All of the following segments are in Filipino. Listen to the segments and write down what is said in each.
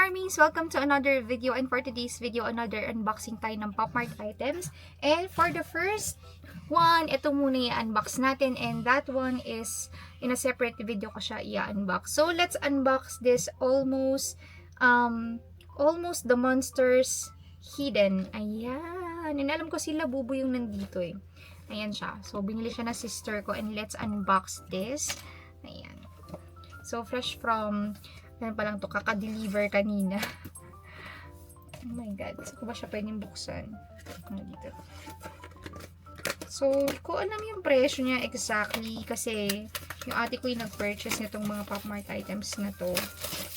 Armies! Welcome to another video, and for today's video, another unboxing tayo ng Pop Mart items. And for the first one, ito muna i-unbox natin, and that one is in a separate video ko siya i-unbox. So let's unbox this almost the Monsters Hidden. Ayan, alam ko sila bubo yung nandito eh. Ayan siya. So binili siya na sister ko, and let's unbox this. Ayan. So fresh from yan pa lang to, kaka-deliver kanina. Oh my god. So, kung ba siya pwedeng buksan? Dito. So, ko alam yung presyo niya exactly kasi yung ate ko yung nag-purchase nitong mga Pop Mart items na to.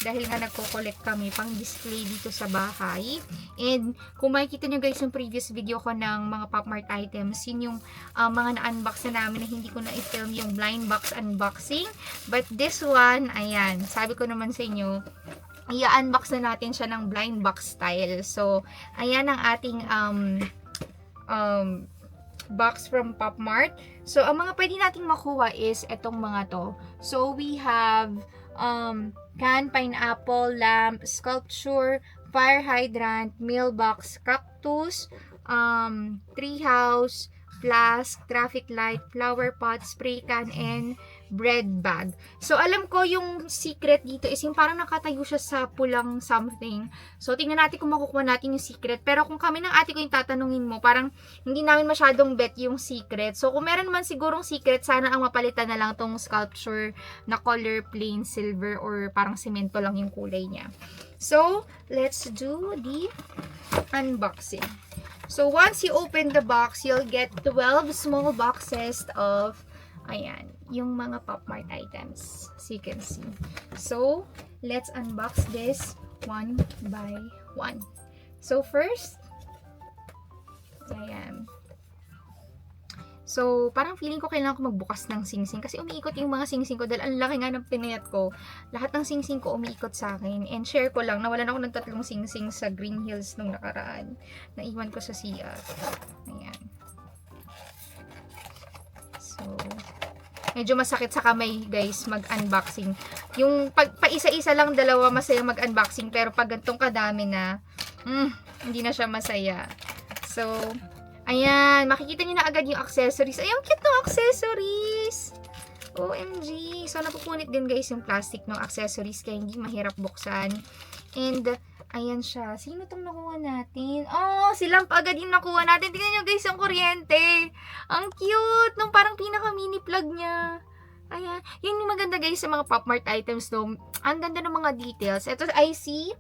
Dahil nga nagko-collect kami pang display dito sa bahay. And kung makikita nyo guys yung previous video ko ng mga Pop Mart items, yun yung mga na-unbox na namin na hindi ko na i-film yung blind box unboxing. But this one, ayan, sabi ko naman sa inyo, i-unbox na natin siya ng blind box style. So, ayan ang ating box from Pop Mart. So, ang mga pwede nating makuha is etong mga to. So, we have can, pineapple, lamp, sculpture, fire hydrant, mailbox, cactus, treehouse, flask, traffic light, flower pot, spray can, and bread bag. So, alam ko yung secret dito is yung parang nakatayo siya sa pulang something. So, tingnan natin kung makukuha natin yung secret. Pero kung kami ng ate ko yung tatanungin mo, parang hindi namin masyadong bet yung secret. So, kung meron man sigurong secret, sana ang mapalitan na lang tong sculpture na color plain silver or parang semento lang yung kulay niya. So, let's do the unboxing. So, once you open the box, you'll get 12 small boxes of ayan, yung mga Pop Mart items. So, you can see. So, let's unbox this one by one. So, first, ayan. So, parang feeling ko kailangan ko magbukas ng singsing kasi umiikot yung mga singsing ko dahil ang laki nga ng pinayat ko. Lahat ng singsing ko umiikot sa akin. And share ko lang, nawalan ako ng 3 singsing sa Green Hills nung nakaraan. Naiwan ko sa CR. Ayan. So, medyo masakit sa kamay guys mag-unboxing. Yung pa isa-isa lang dalawa masaya mag-unboxing, pero pag gantong kadami na hindi na siya masaya. So, ayan, makikita niyo na agad yung accessories. Ay, ang cute ng accessories. OMG. So, napupunit din guys yung plastic ng accessories kaya hindi mahirap buksan. And ayan siya. Sino itong nakuha natin? Oh, si Lamp agad yung nakuha natin. Tingnan nyo guys yung kuryente. Ang cute. Nung parang pinaka-mini plug niya. Ayan. Yun yung maganda guys sa mga Pop Mart items. No? Ang ganda ng mga details. Ito, I see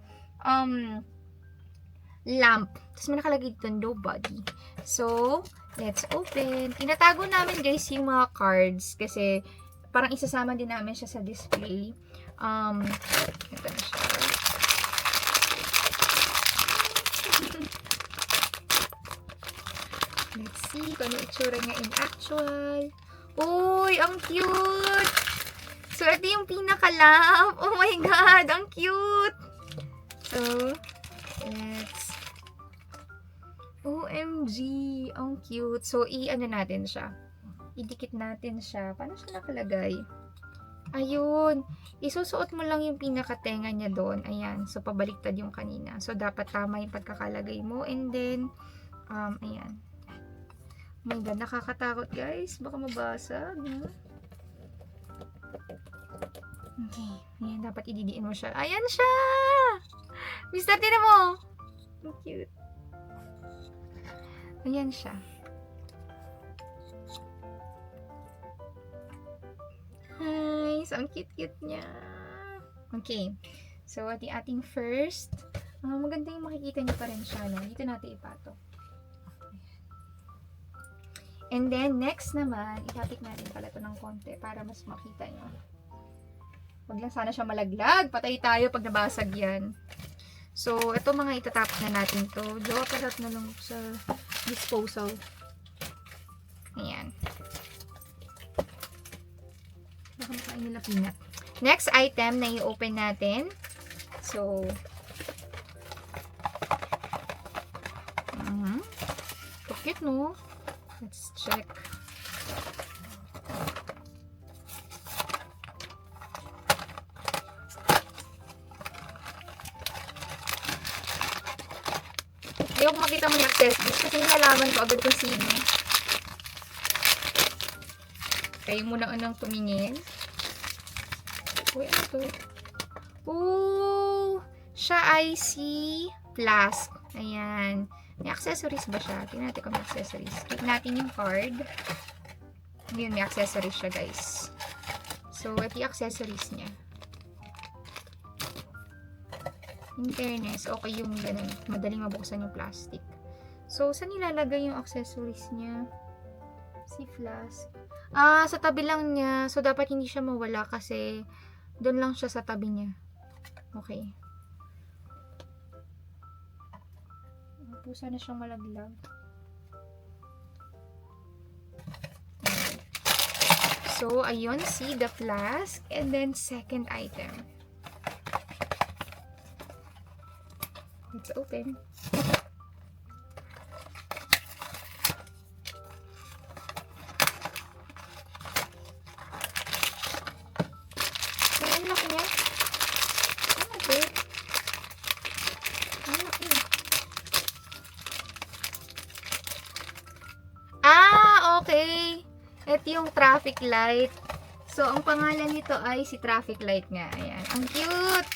lamp. Tapos may nakalagay dito, nobody. So, let's open. Tinatago namin guys yung mga cards. Kasi parang isasama din namin siya sa display. Ito na siya. Let's see kung ano itsura niya in actual. Uy, ang cute! So, ito yung pinaka-lamp. Oh my god, ang cute! So, let's... OMG, ang cute. So, i-ano natin siya. Idikit natin siya. Paano siya nakalagay? Ayun. Isusuot mo lang yung pinaka-tenga niya doon. Ayan. So, pabaliktad yung kanina. So, dapat tama yung pagkakalagay mo. And then, ayan. Oh my god, nakakatakot guys. Baka mabasag. Okay. Ayan, dapat ididiin mo siya. Ayan siya! Mister, tinan mo! Ang cute. Ayan siya. Hi! So, ang cute-cute niya. Okay. So, ating first. Maganda yung makikita niyo pa rin siya. No? Dito natin ipato. And then, next naman, ihapik natin pala ito ng konti para mas makita nyo. Huwag lang sana siya malaglag. Patay tayo pag nabasag yan. So, ito mga itatapos na natin to. Jowa palat na lang sa disposal. Ayan. Baka makain nila peanut. Next item na i-open natin. So, cute no? Let's check. makita mo yung accessories kasi nalaman ko agad kung sino. Kayo muna unang tumingin. Uy, ano to? Ooh! Siya ay si Flask. Ayan. May accessories ba siya? Tingnan natin kung may accessories. Click natin yung card. Ngayon, may accessories siya, guys. So, ito yung accessories niya. In fairness, okay yung ganun. Madaling mabuksan yung plastic. So, saan nilalagay yung accessories niya? Si Flask. Ah, sa tabi lang niya. So, dapat hindi siya mawala kasi doon lang siya sa tabi niya. Okay. Pusa na siyang malaglag. So, ayun, see the flask. And then, second item. Let's open. So, ang laki niya. Ang laki. Ang laki. Ah, okay. Ito yung traffic light. So, ang pangalan nito ay si traffic light nga. Ayan. Ang cute!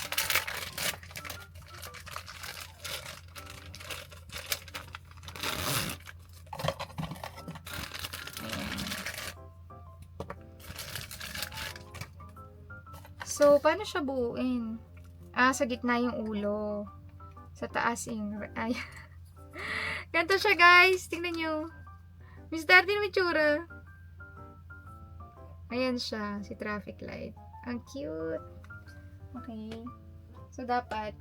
So, paano siya buuin? Ah, sa gitna yung ulo. Sa taas yung... Ay. Ganito siya, guys. Tingnan nyo. Miss Darty na may tsura. Ayan siya, si traffic light. Ang cute. Okay. So, dapat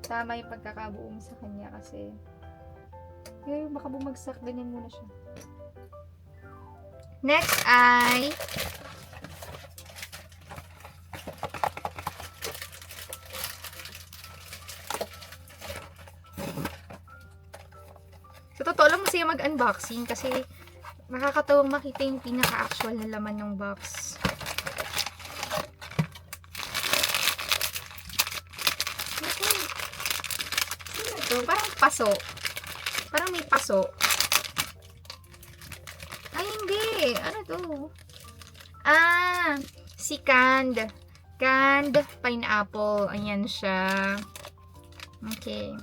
tama yung pagkakabuo mo sa kanya kasi baka bumagsak. Ganyan muna siya. Next ay sa totoo lang masaya mag-unboxing kasi nakakatawang makita yung pinaka-actual na laman ng box. Ito, parang paso. Parang may paso. Ay, hindi. Ano to? Ah, si canned. Canned pineapple. Ayan siya. Okay.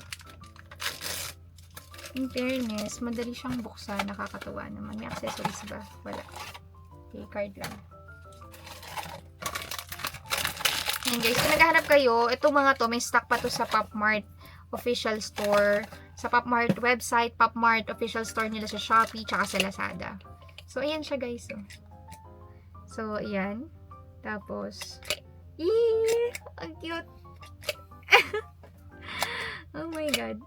In fairness, madali siyang buksan. Nakakatuwa naman. May accessories ba? Wala. Okay, card lang. Ayan guys, kung naghahanap kayo, itong mga to, may stock pa to sa Pop Mart official store. Sa Pop Mart website, Pop Mart official store nila sa Shopee, tsaka sa Lazada. So, ayan siya guys. So, ayan. Tapos, yee! Ang cute! Oh my God.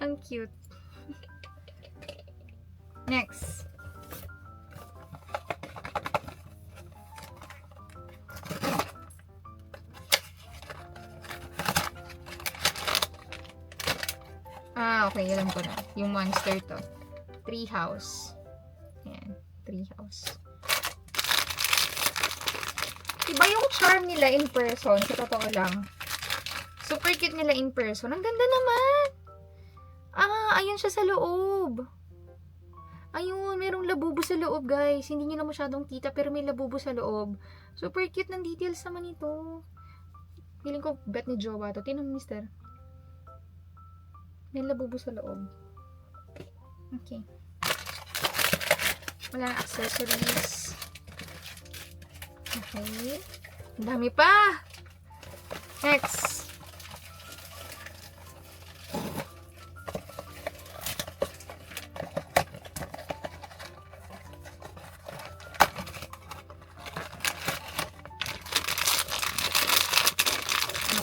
Ang cute. Next. Ah, okay. Alam ko na. Yung monster to. Tree house. Ayan. Tree house. Iba yung charm nila in person. Sa totoo lang. Super cute nila in person. Ang ganda naman. Ah, ayun siya sa loob. Ayun, merong labubo sa loob, guys. Hindi nyo na masyadong kita, pero may labubo sa loob. Super cute ng details naman ito. Feeling ko, bet ni Jowa to. Tingnan mo, mister. May labubo sa loob. Okay. Wala na accessories. Okay. Ang dami pa! Next.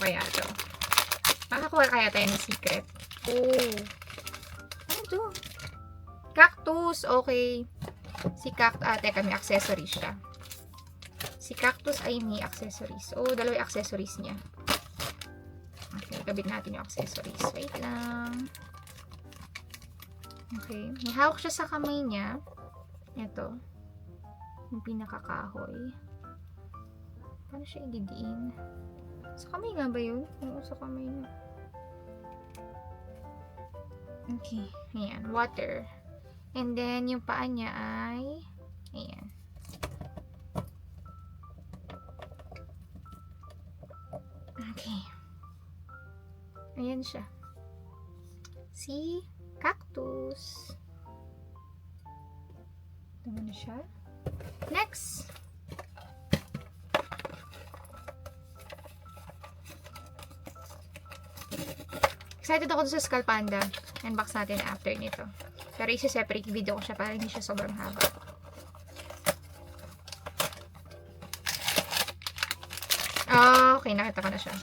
Kaya to. Makakuha kaya tayo ng secret. Oh. Ano to? Cactus. Okay. Si Cactus. Ah, teka, may accessories siya. Si Cactus ay may accessories. Oh, dalawa yung accessories niya. Okay, kabit natin yung accessories. Wait lang. Okay. May hawak siya sa kamay niya. Ito. Yung pinakakahoy. Paano siya ididiin? Sa kamay nga ba yun? Oo, sa kamay na. Okay. Ayan. Water. And then, yung paa niya ay ayan. Okay. Ayan siya. See? Cactus. Ito na siya. Next! Excited ako sa Skull Panda. Unbox natin after nito. Pero isi-separate video ko siya para hindi siya sobrang haba. Okay, nakita ko na siya.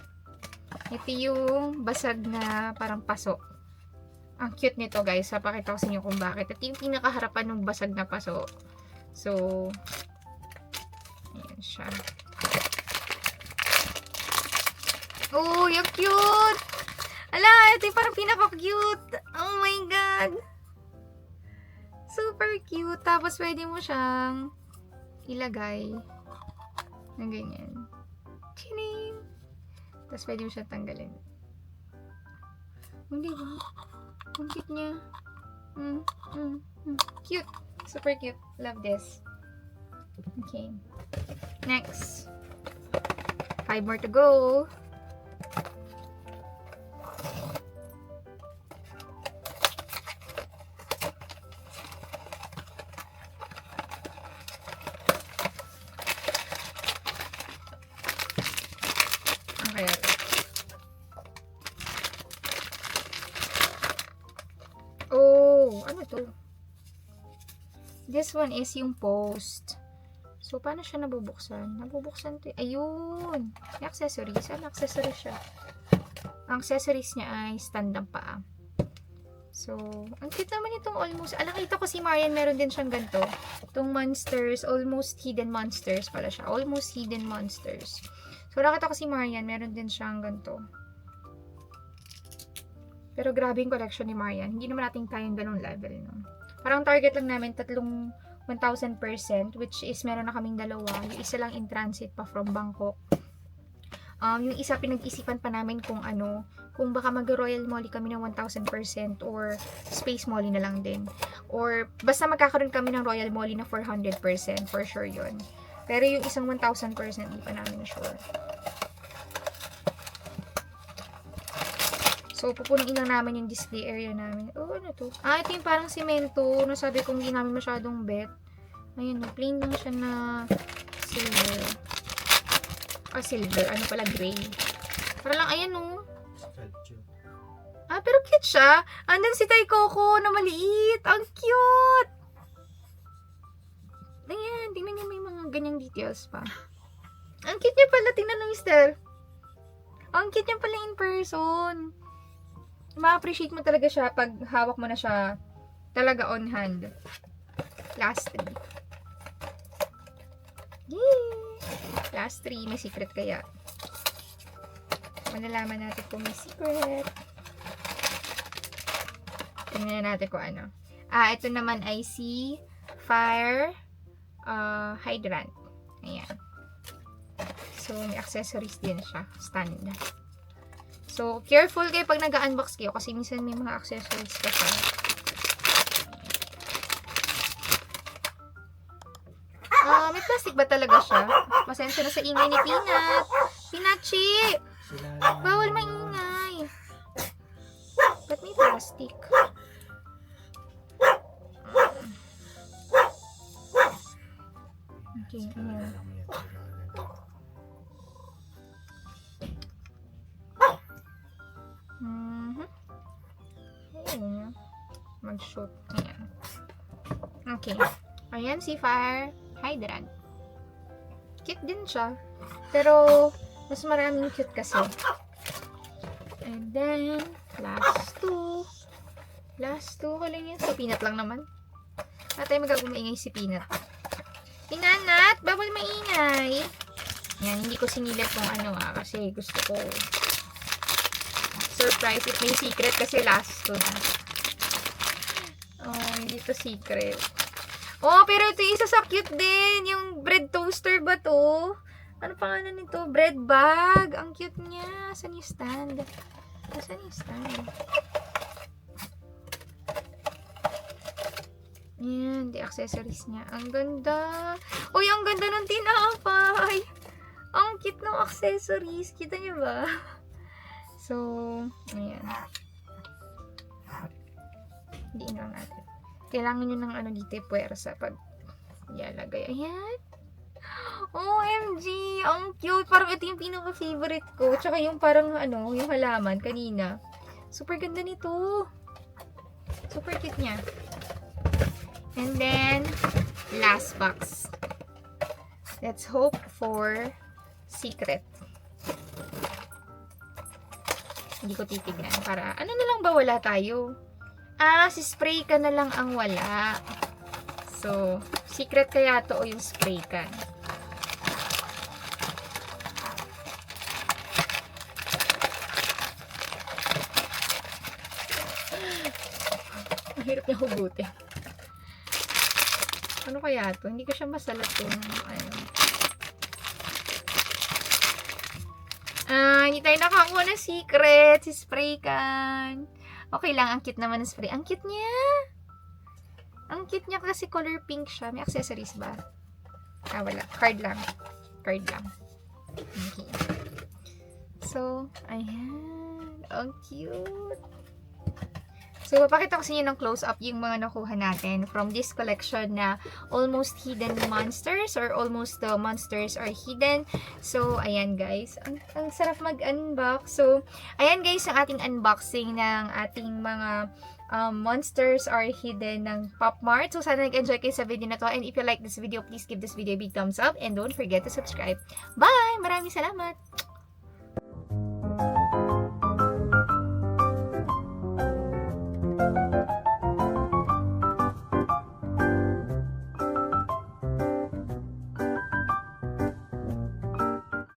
Ito yung basag na parang paso. Ang cute nito guys. Papakita ko sa inyo kung bakit. Ito yung pinakaharapan ng basag na paso. So, ayan siya. Oh, yung cute! Ala, ito yung parang pinaka-cute. Oh my God! Super cute. Tapos, pwede mo siyang ilagay na ganyan. Chining! Tapos, pwede mo siyang tanggalin. Hindi ba? Ang cute niya. Cute. Super cute. Love this. Okay. Next. 5 more to go. Okay. Oh, ano to? This one is yung post. So, paano siya nabubuksan? Nabubuksan to. Ayun! May accessories. Ano accessories siya? Ang accessories niya ay stand ng paa. So, ang cute naman itong almost. Nakita ko si Marian, meron din siyang ganito. Itong monsters, almost hidden monsters pala siya. Almost hidden monsters. So, nakita ko si Marian, meron din siyang ganito. Pero grabe yung collection ni Marian. Hindi naman natin kayang ganung level, no? Parang target lang namin, 1,000%, which is meron na kaming dalawa. Yung isa lang in transit pa from Bangkok. Yung isa pinag-isipan pa namin kung ano, kung baka mag-Royal Molly kami ng 1,000% or Space Molly na lang din. Or basta magkakaroon kami ng Royal Molly na 400%, for sure yun. Pero yung isang 1,000%, hindi pa namin sure. So, pupunuin lang namin yung display area namin. Oh, ano to? Ito yung parang simento. Nasabi kong hindi namin masyadong bet. Ayun, plain lang siya na silver. Silver. Ano pala, gray. Para lang, ayan, no? Pero cute siya. Andan si Tay Coco na maliit. Ang cute! Ayan, tingnan niyo may mga ganyang details pa. Ang cute niya pala. Tingnan mo, mister. Ang cute niya pala in person. Ma-appreciate mo talaga siya pag hawak mo na siya talaga on hand. Last 3. Yay! Last 3. May secret kaya. Malalaman natin kung may secret. Tingnan natin kung ano. Ito naman ay si Fire Hydrant. Ayan. So, may accessories din siya. Stand. So, careful kayo pag nag-unbox kayo kasi minsan may mga accessories pa siya. May plastic ba talaga siya? Pasensya na sa ingay ni Peanut. Pinachi! Bawal maingay. Ba't may plastic? Okay, ayan. Ayan. Mag-shoot. Ayan. Okay. Ayan si Fire Hydrant. Cute din siya. Pero, mas maraming cute kasi. And then, last 2. Last 2 ko lang yan. So, Peanut lang naman. At tayo magagumingay si Peanut. Pinanat! Bawal maingay! Yan, hindi ko sinilip kung ano kasi gusto ko surprise if may secret kasi last 2 na. Hindi to secret. Pero ito isa sa cute din. Yung bread toaster ba to? Ano pangalan nito? Bread bag. Ang cute niya. Saan yung stand? Saan yung stand? Ayan, the accessories niya. Ang ganda. Uy, ang ganda ng tinapay. Ang cute ng accessories. Kita niyo ba? So, ayan. Diin lang natin. Kailangan nyo ng ano dito, puwersa pag ilalagay. Ayan. OMG! Ang cute! Parang ito yung pinaka-favorite ko. Tsaka yung parang ano, yung halaman kanina. Super ganda nito. Super cute niya. And then, last box. Let's hope for secret. Hindi ko titignan para, ano na lang ba wala tayo? Si spray can na lang ang wala. So, secret kaya to o yung spray can? Ang hirap niya hugutin. Ano kaya to? Hindi ko siya masalat yung ano. Hindi tayo nakakuha ng secret. Si spray can. Okay lang, ang cute naman ng spray. Ang cute niya. Ang cute niya kasi color pink siya. May accessories ba? Wala. Card lang. Card lang. Okay. So, ayan. Ang cute. So, papakita ko sa inyo ng close-up yung mga nakuha natin from this collection na Almost Hidden Monsters or Almost the Monsters Are Hidden. So, ayan guys. Ang sarap mag-unbox. So, ayan guys ang ating unboxing ng ating mga Monsters Are Hidden ng Pop Mart. So, sana nag-enjoy kayo sa video na to. And if you like this video, please give this video a big thumbs up. And don't forget to subscribe. Bye! Maraming salamat!